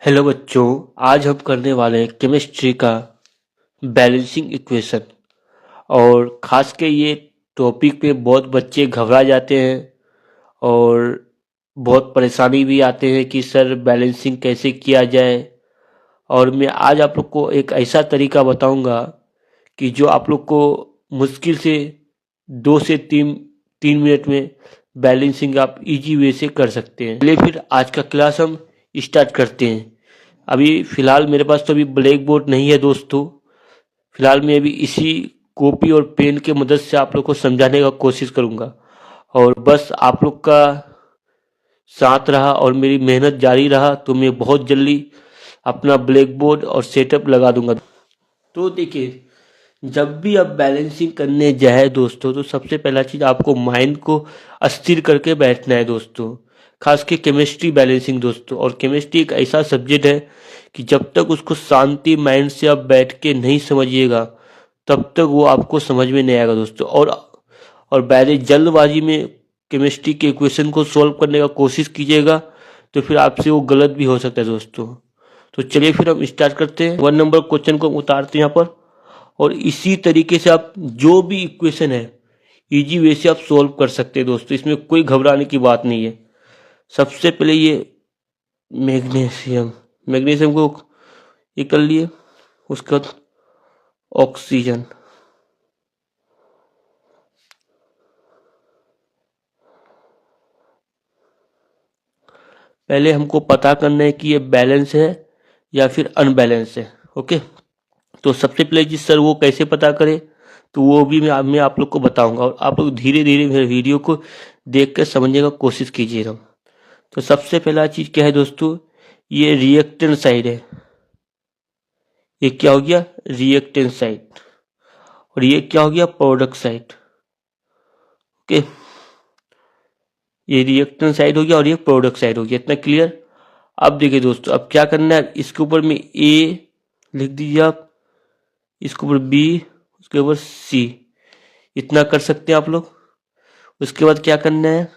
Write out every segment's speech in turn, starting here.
Hello बच्चों, आज हम करने वाले हैं केमिस्ट्री का बैलेंसिंग इक्वेशन। और ख़ास के ये टॉपिक पे बहुत बच्चे घबरा जाते हैं और बहुत परेशानी भी आते हैं कि सर बैलेंसिंग कैसे किया जाए। और मैं आज आप लोग को एक ऐसा तरीका बताऊंगा कि जो आप लोग को मुश्किल से 2 से 3 मिनट में बैलेंसिंग आप इजी वे से कर सकते हैं। चलिए फिर आज का क्लास हम स्टार्ट करते हैं। अभी फ़िलहाल मेरे पास तो अभी ब्लैक बोर्ड नहीं है दोस्तों। फ़िलहाल मैं अभी इसी कॉपी और पेन के मदद से आप लोग को समझाने का कोशिश करूँगा। और बस आप लोग का साथ रहा और मेरी मेहनत जारी रहा तो मैं बहुत जल्दी अपना ब्लैक बोर्ड और सेटअप लगा दूंगा। तो देखिए, जब भी आप बैलेंसिंग करने जाए दोस्तों तो सबसे पहला चीज़ आपको माइंड को अस्थिर करके बैठना है दोस्तों। खास के केमिस्ट्री बैलेंसिंग दोस्तों। और केमिस्ट्री एक ऐसा सब्जेक्ट है कि जब तक उसको शांति माइंड से आप बैठ के नहीं समझिएगा तब तक वो आपको समझ में नहीं आएगा दोस्तों। और पहले जल्दबाजी में केमिस्ट्री के इक्वेशन को सॉल्व करने का कोशिश कीजिएगा तो फिर आपसे वो गलत भी हो सकता है दोस्तों। तो चलिए फिर हम स्टार्ट करते हैं। 1 नंबर क्वेश्चन को हम उतारते हैं यहाँ पर। और इसी तरीके से आप जो भी इक्वेशन है इजी वे से आप सॉल्व कर सकते हैं दोस्तों। इसमें कोई घबराने की बात नहीं है। सबसे पहले ये मैग्नीशियम मैग्नीशियम को ये कर लिए। उसके बाद ऑक्सीजन। पहले हमको पता करना है कि ये बैलेंस है या फिर अनबैलेंस है। ओके, तो सबसे पहले जी सर वो कैसे पता करें तो वो भी मैं आप लोग को बताऊंगा। और आप लोग धीरे धीरे मेरे वीडियो को देख कर समझने का कोशिश कीजिएगा। तो सबसे पहला चीज़ क्या है दोस्तों, ये रिएक्टेंट साइड है। ये क्या हो गया, रिएक्टेंट साइड। और ये क्या हो गया, प्रोडक्ट साइड। ओके, ये रिएक्टेंट साइड हो गया और ये प्रोडक्ट साइड हो गया। इतना क्लियर। अब देखिए दोस्तों, अब क्या करना है, इसके ऊपर में ए लिख दीजिए आप, इसके ऊपर बी, उसके ऊपर सी। इतना कर सकते हैं आप लोग। उसके बाद क्या करना है,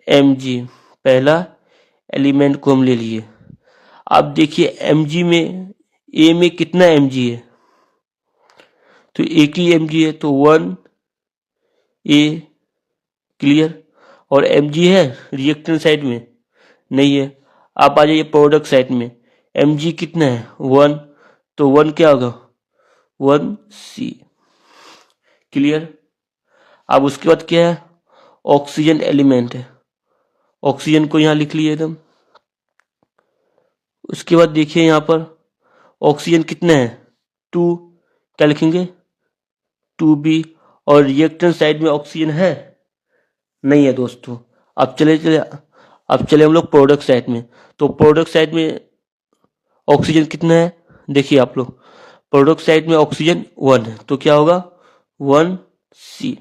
एम जी, पहला एलिमेंट को हम ले लिए। अब देखिए एम जी में, ए में कितना एम जी है, तो एक ही एम जी है तो 1 ए। क्लियर। और एम जी है रिएक्टेंट साइड में, नहीं है। आप आ जाइए प्रोडक्ट साइड में, एम जी कितना है 1, तो 1 क्या होगा, 1 सी। क्लियर। अब उसके बाद क्या है, ऑक्सीजन एलिमेंट है। ऑक्सीजन को यहाँ लिख लिए एकदम। उसके बाद देखिए यहाँ पर ऑक्सीजन कितना है 2, क्या लिखेंगे 2b। और रिएक्टेंट साइड में ऑक्सीजन है, नहीं है दोस्तों। अब चले हम लोग प्रोडक्ट साइड में। तो प्रोडक्ट साइड में ऑक्सीजन कितना है, देखिए आप लोग, प्रोडक्ट साइड में ऑक्सीजन 1 है तो क्या होगा 1 सी।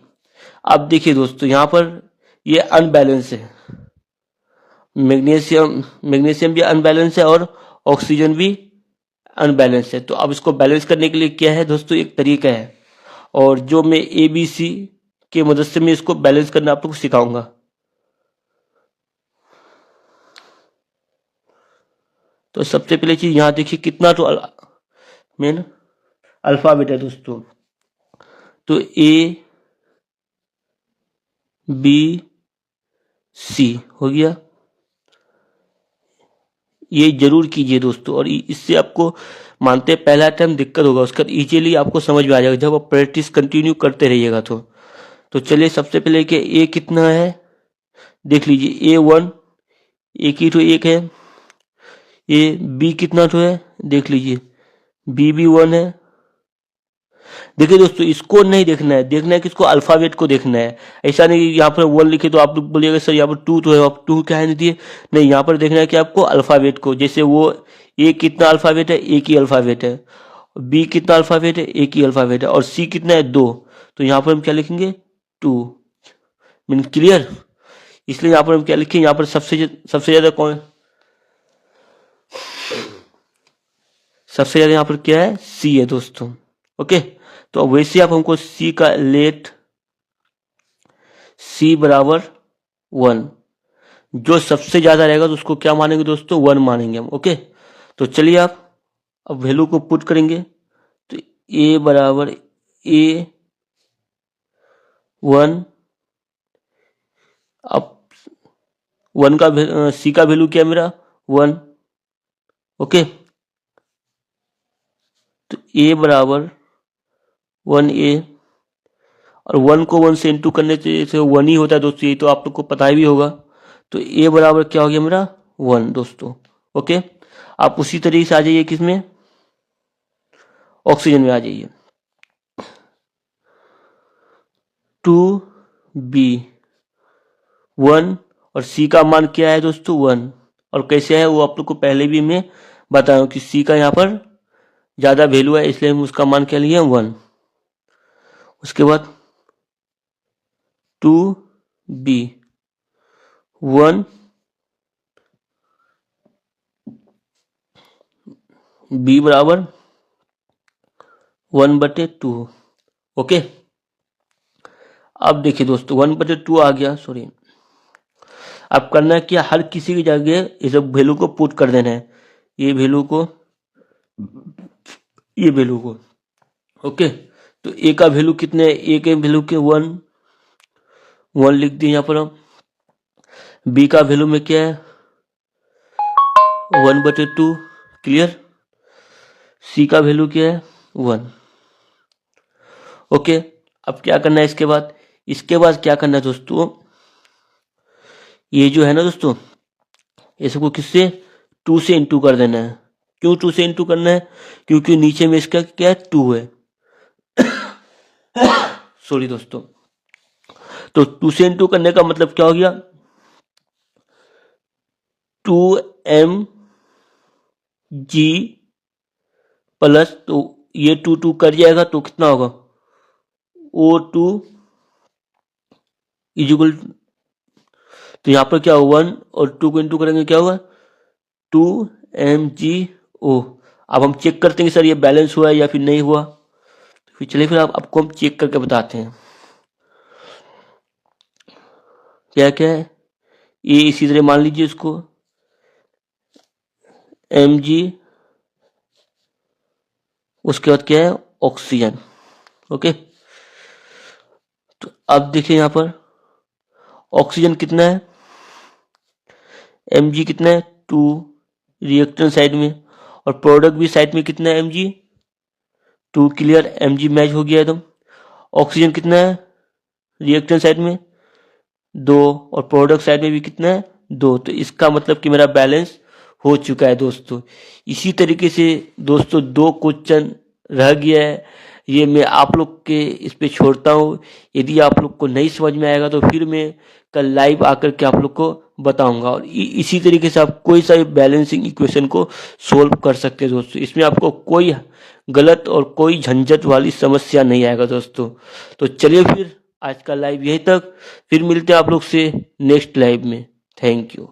अब देखिए दोस्तों यहाँ पर ये अनबैलेंस है। मैग्नीशियम भी अनबैलेंस है और ऑक्सीजन भी अनबैलेंस है। तो अब इसको बैलेंस करने के लिए क्या है दोस्तों, एक तरीका है। और जो मैं ए बी सी की मदद से मैं इसको बैलेंस करना आप लोग को सिखाऊंगा। तो सबसे पहले चीज यहाँ देखिए कितना तो मेन अल्फाबेट है दोस्तों। तो ए बी सी हो गया। ये जरूर कीजिए दोस्तों। और इससे आपको मानते हैं पहला टाइम दिक्कत होगा, उसका इजीली आपको समझ में आ जाएगा जब आप प्रैक्टिस कंटिन्यू करते रहिएगा। तो चलिए सबसे पहले कि ए कितना है देख लीजिए, A1 एक ही तो एक है। ए बी कितना तो है देख लीजिए, बी भी 1 है। देखिए दोस्तों, इसको नहीं देखना है, देखना है कि इसको अल्फाबेट को देखना है। ऐसा नहीं यहाँ पर 1 लिखे तो आप लोग बोलिएगा सर यहाँ पर 2 तो है, आप 2 क्या है नहीं दिए। नहीं, यहाँ पर देखना है कि आपको अल्फाबेट को, जैसे वो ए कितना अल्फाबेट है, एक ही अल्फाबेट है। बी कितना अल्फाबेट है, एक ही अल्फाबेट है। और सी कितना है 2, तो यहाँ पर हम क्या लिखेंगे 2। Mean clear. इसलिए यहाँ पर हम क्या लिखें, यहाँ पर सबसे ज्यादा कौन, सबसे ज्यादा यहाँ पर क्या है, सी है दोस्तों। ओके, तो वैसे आप हमको सी का लेट सी बराबर 1, जो सबसे ज़्यादा रहेगा तो उसको क्या मानेंगे दोस्तों, 1 मानेंगे हम। ओके, तो चलिए आप अब वैल्यू को पुट करेंगे। तो a बराबर a 1, अब 1 का c का वैल्यू क्या है मेरा 1। ओके, तो a बराबर 1a, और 1 को 1 से इंटू करने से 1 ही होता है दोस्तों, ये तो आप लोग को पता ही भी होगा। तो a बराबर क्या हो गया मेरा 1 दोस्तों। ओके, आप उसी तरीके से आ जाइए किसमें, ऑक्सीजन में आ जाइए। 2b 1 और c का मान क्या है दोस्तों 1, और कैसे है वो आप लोग को पहले भी मैं बताया कि c का यहाँ पर ज़्यादा वैल्यू है, इसलिए हम उसका मान क्या लिए 1। उसके बाद 2b 1 b बराबर 1/2। ओके, अब देखिए दोस्तों 1/2 आ गया, सॉरी। अब करना है क्या, हर किसी की जगह इस वैल्यू को पुट कर देना है, ये वैल्यू को, ये वैल्यू को। ओके, तो ए का वैल्यू कितने है, ए के वैल्यू के 1 लिख दिए यहाँ पर हम। बी का वैल्यू में क्या है 1/2, क्लियर। सी का वैल्यू क्या है 1। ओके, अब क्या करना है इसके बाद, क्या करना है दोस्तों, ये जो है ना दोस्तों, इसको किससे 2 से इंटू कर देना है। क्यों 2 से इंटू करना है, क्योंकि नीचे में इसका क्या है 2 है। सॉरी दोस्तों, तो 2 से इंटू करने का मतलब क्या हो गया 2mg प्लस, तो ये 2 कर जाएगा तो कितना होगा O2 इजिकल, तो यहाँ पर क्या होगा 1 और 2 को इंटू करेंगे क्या होगा 2mgO। अब हम चेक करते हैं कि सर ये बैलेंस हुआ है या फिर नहीं हुआ, तो फिर चलिए फिर आपको हम चेक करके बताते हैं क्या क्या है। ये इसी तरह मान लीजिए इसको mg, उसके बाद क्या है ऑक्सीजन। ओके, तो अब देखिए यहाँ पर ऑक्सीजन कितना है mg कितना है 2, रिएक्टेंट साइड में, और प्रोडक्ट भी साइड में कितना है mg 2, क्लियर, mg मैच हो गया एकदम। ऑक्सीजन कितना है रिएक्टेंट साइड में 2, और प्रोडक्ट साइड में भी कितना है 2, तो इसका मतलब कि मेरा बैलेंस हो चुका है दोस्तों। इसी तरीके से दोस्तों 2 क्वेश्चन रह गया है, ये मैं आप लोग के इस पे छोड़ता हूँ। यदि आप लोग को नहीं समझ में आएगा तो फिर मैं कल लाइव आकर के आप लोग को बताऊंगा, और इसी तरीके से आप कोई सा भी बैलेंसिंग इक्वेशन को सोल्व कर सकते हैं दोस्तों। इसमें आपको कोई गलत और कोई झंझट वाली समस्या नहीं आएगा दोस्तों। तो चलिए फिर आज का लाइव यहीं तक, फिर मिलते हैं आप लोग से नेक्स्ट लाइव में। Thank you.